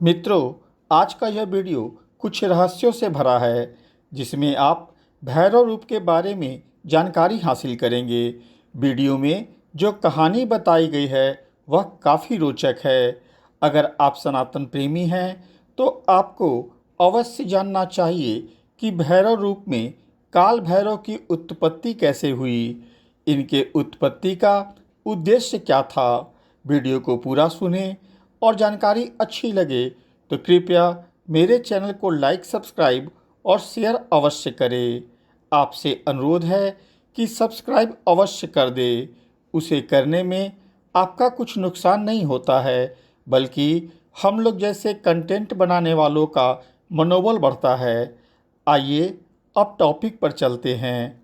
मित्रों, आज का यह वीडियो कुछ रहस्यों से भरा है, जिसमें आप भैरव रूप के बारे में जानकारी हासिल करेंगे। वीडियो में जो कहानी बताई गई है, वह काफ़ी रोचक है। अगर आप सनातन प्रेमी हैं, तो आपको अवश्य जानना चाहिए कि भैरव रूप में काल भैरव की उत्पत्ति कैसे हुई, इनके उत्पत्ति का उद्देश्य क्या था। वीडियो को पूरा सुनें और जानकारी अच्छी लगे तो कृपया मेरे चैनल को लाइक, सब्सक्राइब और शेयर अवश्य करें। आपसे अनुरोध है कि सब्सक्राइब अवश्य कर दें। उसे करने में आपका कुछ नुकसान नहीं होता है, बल्कि हम लोग जैसे कंटेंट बनाने वालों का मनोबल बढ़ता है। आइए अब टॉपिक पर चलते हैं।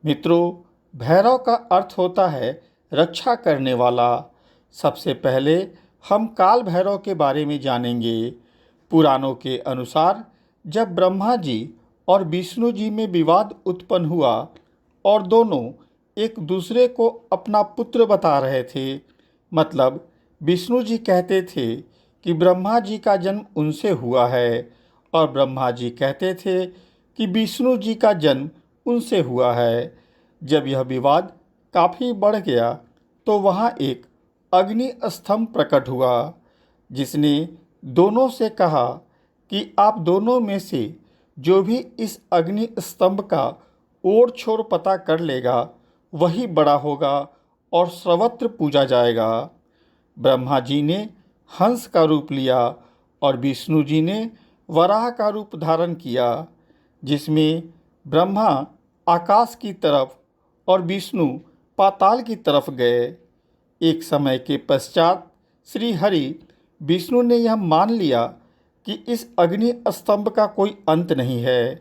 मित्रों, भैरव का अर्थ होता है रक्षा करने वाला। सबसे पहले हम काल भैरव के बारे में जानेंगे। पुराणों के अनुसार जब ब्रह्मा जी और विष्णु जी में विवाद उत्पन्न हुआ और दोनों एक दूसरे को अपना पुत्र बता रहे थे, मतलब विष्णु जी कहते थे कि ब्रह्मा जी का जन्म उनसे हुआ है और ब्रह्मा जी कहते थे कि विष्णु जी का जन्म उनसे हुआ है। जब यह विवाद काफ़ी बढ़ गया तो वहाँ एक अग्नि स्तंभ प्रकट हुआ, जिसने दोनों से कहा कि आप दोनों में से जो भी इस अग्नि स्तंभ का ओर छोर पता कर लेगा, वही बड़ा होगा और सर्वत्र पूजा जाएगा। ब्रह्मा जी ने हंस का रूप लिया और विष्णु जी ने वराह का रूप धारण किया, जिसमें ब्रह्मा आकाश की तरफ और विष्णु पाताल की तरफ गए। एक समय के पश्चात श्री हरि विष्णु ने यह मान लिया कि इस अग्नि स्तंभ का कोई अंत नहीं है,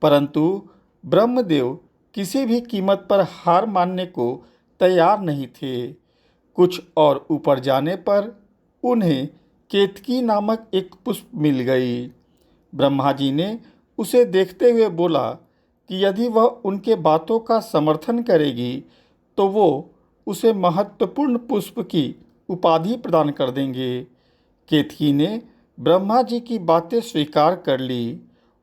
परंतु ब्रह्मदेव किसी भी कीमत पर हार मानने को तैयार नहीं थे। कुछ और ऊपर जाने पर उन्हें केतकी नामक एक पुष्प मिल गई। ब्रह्मा जी ने उसे देखते हुए बोला कि यदि वह उनके बातों का समर्थन करेगी तो वो उसे महत्वपूर्ण पुष्प की उपाधि प्रदान कर देंगे। केतकी ने ब्रह्मा जी की बातें स्वीकार कर ली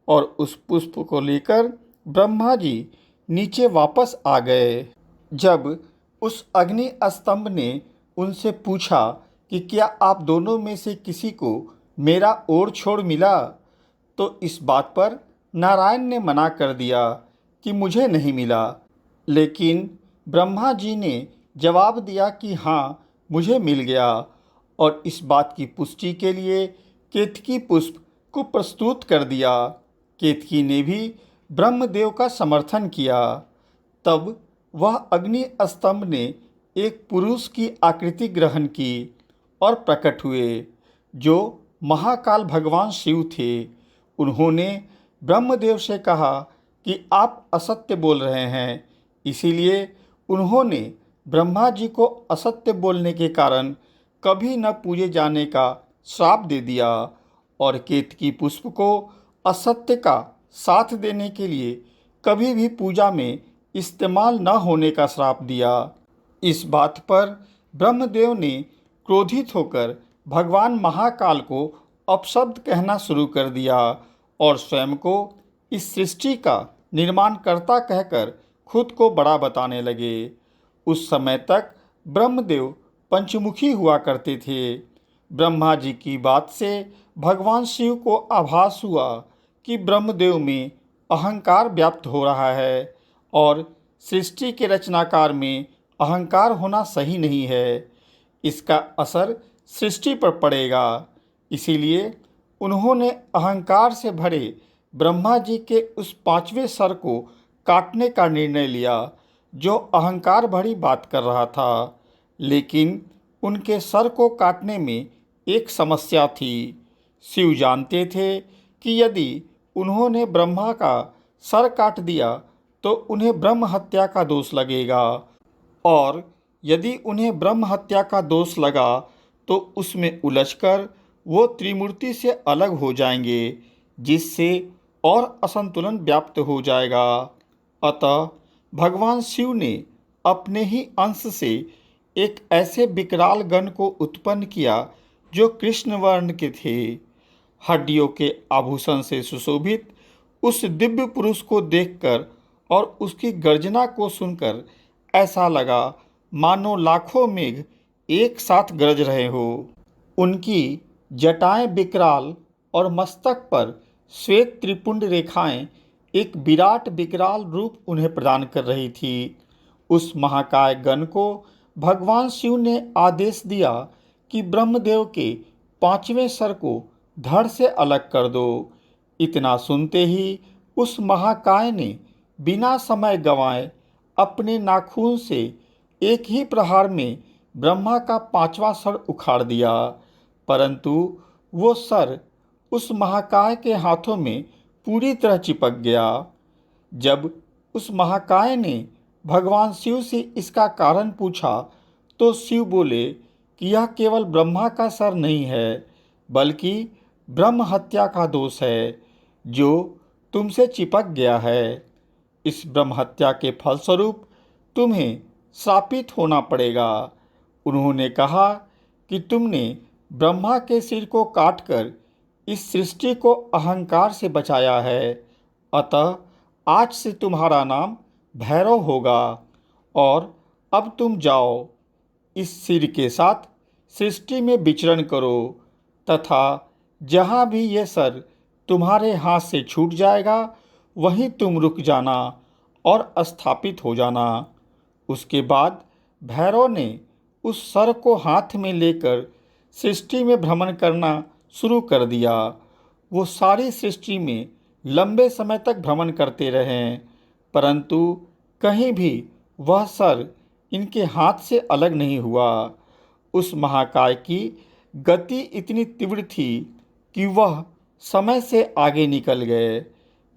और उस पुष्प को लेकर ब्रह्मा जी नीचे वापस आ गए। जब उस अग्नि स्तंभ ने उनसे पूछा कि क्या आप दोनों में से किसी को मेरा ओर छोर मिला, तो इस बात पर नारायण ने मना कर दिया कि मुझे नहीं मिला। लेकिन ब्रह्मा जी ने जवाब दिया कि हाँ, मुझे मिल गया, और इस बात की पुष्टि के लिए केतकी पुष्प को प्रस्तुत कर दिया। केतकी ने भी ब्रह्मदेव का समर्थन किया। तब वह अग्नि स्तंभ ने एक पुरुष की आकृति ग्रहण की और प्रकट हुए, जो महाकाल भगवान शिव थे। उन्होंने ब्रह्मदेव से कहा कि आप असत्य बोल रहे हैं, इसीलिए उन्होंने ब्रह्मा जी को असत्य बोलने के कारण कभी न पूजे जाने का श्राप दे दिया और केतकी पुष्प को असत्य का साथ देने के लिए कभी भी पूजा में इस्तेमाल न होने का श्राप दिया। इस बात पर ब्रह्मदेव ने क्रोधित होकर भगवान महाकाल को अपशब्द कहना शुरू कर दिया और स्वयं को इस सृष्टि का निर्माणकर्ता कहकर खुद को बड़ा बताने लगे। उस समय तक ब्रह्मदेव पंचमुखी हुआ करते थे। ब्रह्मा जी की बात से भगवान शिव को आभास हुआ कि ब्रह्मदेव में अहंकार व्याप्त हो रहा है और सृष्टि के रचनाकार में अहंकार होना सही नहीं है। इसका असर सृष्टि पर पड़ेगा। इसीलिए उन्होंने अहंकार से भरे ब्रह्मा जी के उस पांचवें सर को काटने का निर्णय लिया, जो अहंकार भरी बात कर रहा था। लेकिन उनके सर को काटने में एक समस्या थी। शिव जानते थे कि यदि उन्होंने ब्रह्मा का सर काट दिया तो उन्हें ब्रह्म हत्या का दोष लगेगा, और यदि उन्हें ब्रह्म हत्या का दोष लगा तो उसमें उलझकर वो त्रिमूर्ति से अलग हो जाएंगे, जिससे और असंतुलन व्याप्त हो जाएगा। अतः भगवान शिव ने अपने ही अंश से एक ऐसे विकराल गण को उत्पन्न किया जो कृष्ण वर्ण के थे। हड्डियों के आभूषण से सुशोभित उस दिव्य पुरुष को देखकर और उसकी गर्जना को सुनकर ऐसा लगा मानो लाखों मेघ एक साथ गरज रहे हो। उनकी जटाएं विकराल और मस्तक पर श्वेत त्रिपुंड रेखाएं एक विराट विकराल रूप उन्हें प्रदान कर रही थी। उस महाकाय गण को भगवान शिव ने आदेश दिया कि ब्रह्मदेव के 5वें सर को धड़ से अलग कर दो। इतना सुनते ही उस महाकाय ने बिना समय गंवाए अपने नाखून से एक ही प्रहार में ब्रह्मा का 5वां सर उखाड़ दिया, परंतु वो सर उस महाकाय के हाथों में पूरी तरह चिपक गया। जब उस महाकाय ने भगवान शिव से इसका कारण पूछा तो शिव बोले कि यह केवल ब्रह्मा का सर नहीं है, बल्कि ब्रह्म हत्या का दोष है जो तुमसे चिपक गया है। इस ब्रह्म हत्या के फलस्वरूप तुम्हें श्रापित होना पड़ेगा। उन्होंने कहा कि तुमने ब्रह्मा के सिर को काटकर इस सृष्टि को अहंकार से बचाया है, अतः आज से तुम्हारा नाम भैरव होगा और अब तुम जाओ, इस सिर के साथ सृष्टि में विचरण करो तथा जहाँ भी यह सर तुम्हारे हाथ से छूट जाएगा वहीं तुम रुक जाना और स्थापित हो जाना। उसके बाद भैरव ने उस सर को हाथ में लेकर सृष्टि में भ्रमण करना शुरू कर दिया। वो सारी सृष्टि में लंबे समय तक भ्रमण करते रहे, परंतु कहीं भी वह सर इनके हाथ से अलग नहीं हुआ। उस महाकाय की गति इतनी तीव्र थी कि वह समय से आगे निकल गए,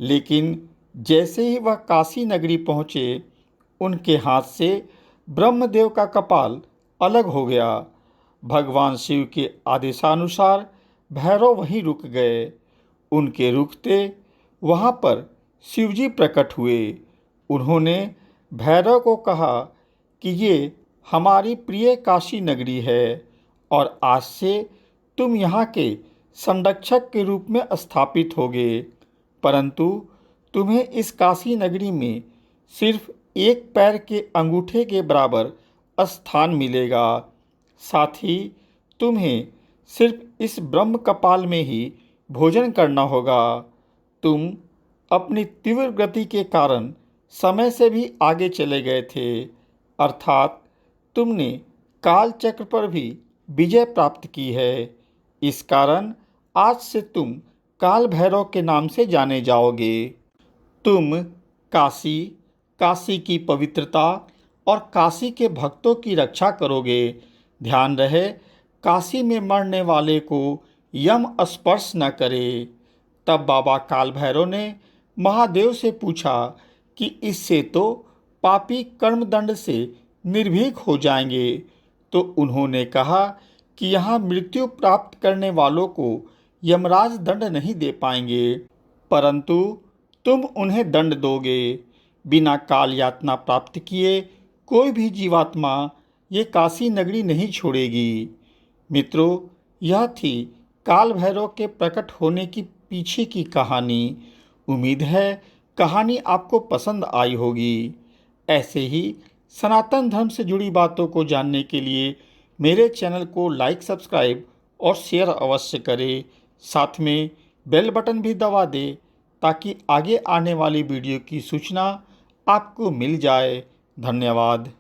लेकिन जैसे ही वह काशी नगरी पहुँचे उनके हाथ से ब्रह्मदेव का कपाल अलग हो गया। भगवान शिव के आदेशानुसार भैरव वहीं रुक गए। उनके रुकते वहाँ पर शिवजी प्रकट हुए। उन्होंने भैरव को कहा कि ये हमारी प्रिय काशी नगरी है और आज से तुम यहाँ के संरक्षक के रूप में स्थापित होगे, परंतु तुम्हें इस काशी नगरी में सिर्फ एक पैर के अंगूठे के बराबर स्थान मिलेगा। साथ ही तुम्हें सिर्फ इस ब्रह्म कपाल में ही भोजन करना होगा। तुम अपनी तीव्र गति के कारण समय से भी आगे चले गए थे, अर्थात तुमने काल चक्र पर भी विजय प्राप्त की है। इस कारण आज से तुम काल भैरव के नाम से जाने जाओगे। तुम काशी, काशी की पवित्रता और काशी के भक्तों की रक्षा करोगे। ध्यान रहे काशी में मरने वाले को यम स्पर्श न करे। तब बाबा काल भैरव ने महादेव से पूछा कि इससे तो पापी कर्मदंड से निर्भीक हो जाएंगे। तो उन्होंने कहा कि यहाँ मृत्यु प्राप्त करने वालों को यमराज दंड नहीं दे पाएंगे, परंतु तुम उन्हें दंड दोगे। बिना काल यातना प्राप्त किए कोई भी जीवात्मा ये काशी नगरी नहीं छोड़ेगी। मित्रों, यह थी काल भैरव के प्रकट होने की पीछे की कहानी। उम्मीद है कहानी आपको पसंद आई होगी। ऐसे ही सनातन धर्म से जुड़ी बातों को जानने के लिए मेरे चैनल को लाइक, सब्सक्राइब और शेयर अवश्य करें। साथ में बेल बटन भी दबा दें ताकि आगे आने वाली वीडियो की सूचना आपको मिल जाए। धन्यवाद।